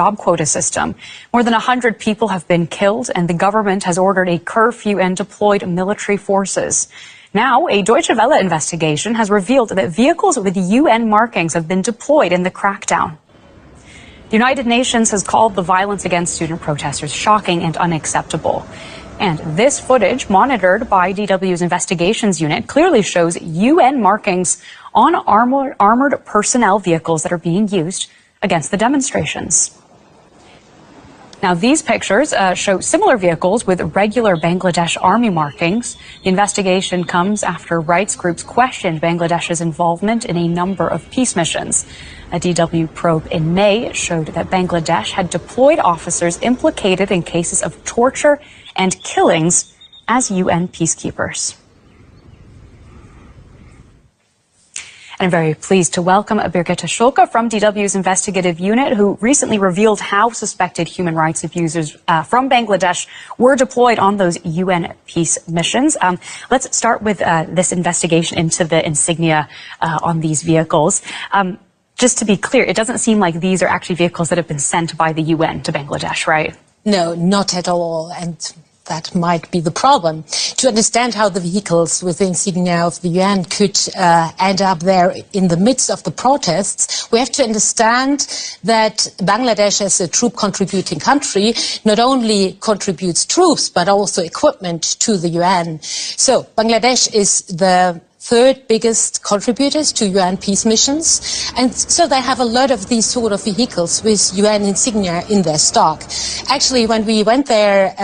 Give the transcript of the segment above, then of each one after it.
job quota system. More than 100 people have been killed, and the government has ordered a curfew and deployed military forces. Now, a Deutsche Welle investigation has revealed that vehicles with UN markings have been deployed in the crackdown. The United Nations has called the violence against student protesters shocking and unacceptable. And this footage, monitored by DW's investigations unit, clearly shows UN markings on armored personnel vehicles that are being used against the demonstrations. Now, these pictures show similar vehicles with regular Bangladesh army markings. The investigation comes after rights groups questioned Bangladesh's involvement in a number of peace missions. A DW probe in May showed that Bangladesh had deployed officers implicated in cases of torture and killings as UN peacekeepers. And I'm very pleased to welcome Birgitte Schulke from DW's investigative unit, who recently revealed how suspected human rights abusers from Bangladesh were deployed on those UN peace missions. Let's start with this investigation into the insignia on these vehicles. Just to be clear, it doesn't seem like these are actually vehicles that have been sent by the UN to Bangladesh, right? No, not at all. And that might be the problem. To understand how the vehicles with the insignia of the UN could end up there in the midst of the protests, we have to understand that Bangladesh, as a troop-contributing country, not only contributes troops, but also equipment to the UN. So Bangladesh is the third biggest contributors to UN peace missions, and so they have a lot of these sort of vehicles with UN insignia in their stock. Actually, when we went there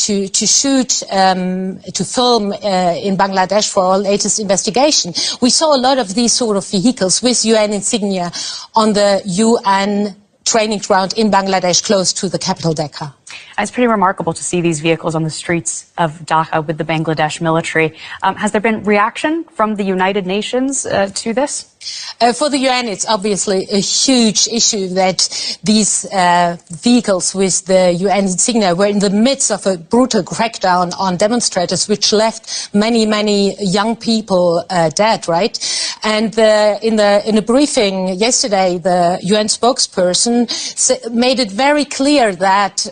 to shoot, to film in Bangladesh for our latest investigation, we saw a lot of these sort of vehicles with UN insignia on the UN training ground in Bangladesh, close to the capital Dhaka. It's pretty remarkable to see these vehicles on the streets of Dhaka with the Bangladesh military. Has there been reaction from the United Nations to this? For the UN, it's obviously a huge issue that these vehicles with the UN insignia were in the midst of a brutal crackdown on demonstrators, which left many, many young people dead, right? And in a briefing yesterday, the UN spokesperson made it very clear that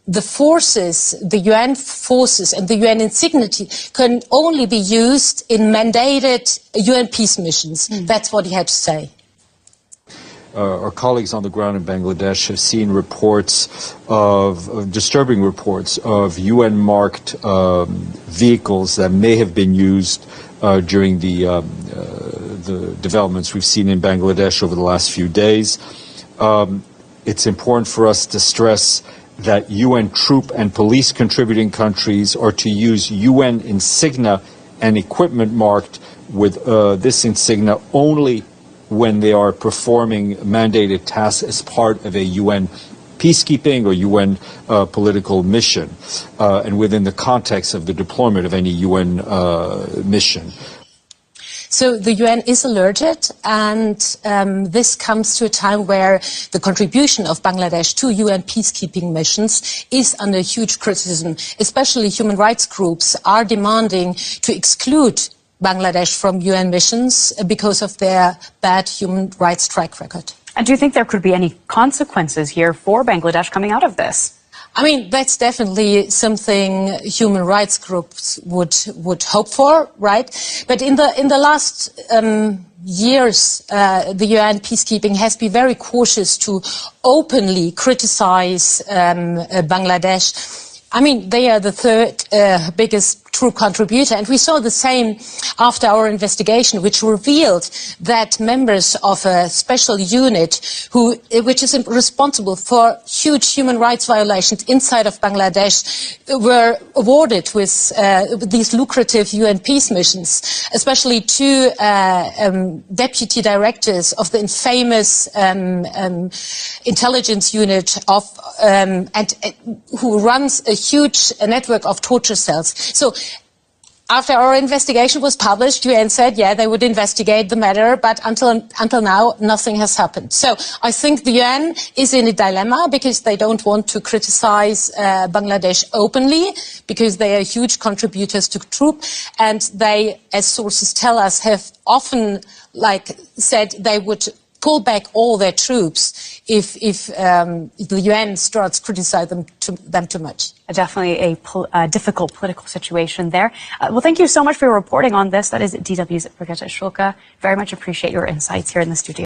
the forces, the UN forces and the UN insignia can only be used in mandated UN peace missions. That's what he had to say. Our colleagues on the ground in Bangladesh have seen reports of disturbing reports of UN-marked vehicles that may have been used during the developments we've seen in Bangladesh over the last few days. It's important for us to stress that UN troop and police contributing countries are to use UN insignia and equipment marked with this insignia only when they are performing mandated tasks as part of a UN peacekeeping or UN political mission, and within the context of the deployment of any UN mission. So the UN is alerted, and this comes to a time where the contribution of Bangladesh to UN peacekeeping missions is under huge criticism. Especially human rights groups are demanding to exclude Bangladesh from UN missions because of their bad human rights track record. And do you think there could be any consequences here for Bangladesh coming out of this? I mean, that's definitely something human rights groups would hope for, right? But in the last years, the UN peacekeeping has been very cautious to openly criticize Bangladesh. I mean, they are the third biggest troop contributor, and we saw the same after our investigation, which revealed that members of a special unit which is responsible for huge human rights violations inside of Bangladesh were awarded with these lucrative UN peace missions, especially two deputy directors of the infamous intelligence unit of who runs a huge network of torture cells. So after our investigation was published, UN said, yeah, they would investigate the matter, but until now, nothing has happened. So I think the UN is in a dilemma because they don't want to criticize Bangladesh openly because they are huge contributors to troop, and they, as sources tell us, have often said they would pull back all their troops if the UN starts criticizing them too much. Definitely a difficult political situation there. Well, thank you so much for your reporting on this. That is DW's Brigitte Schulke. Very much appreciate your insights here in the studio.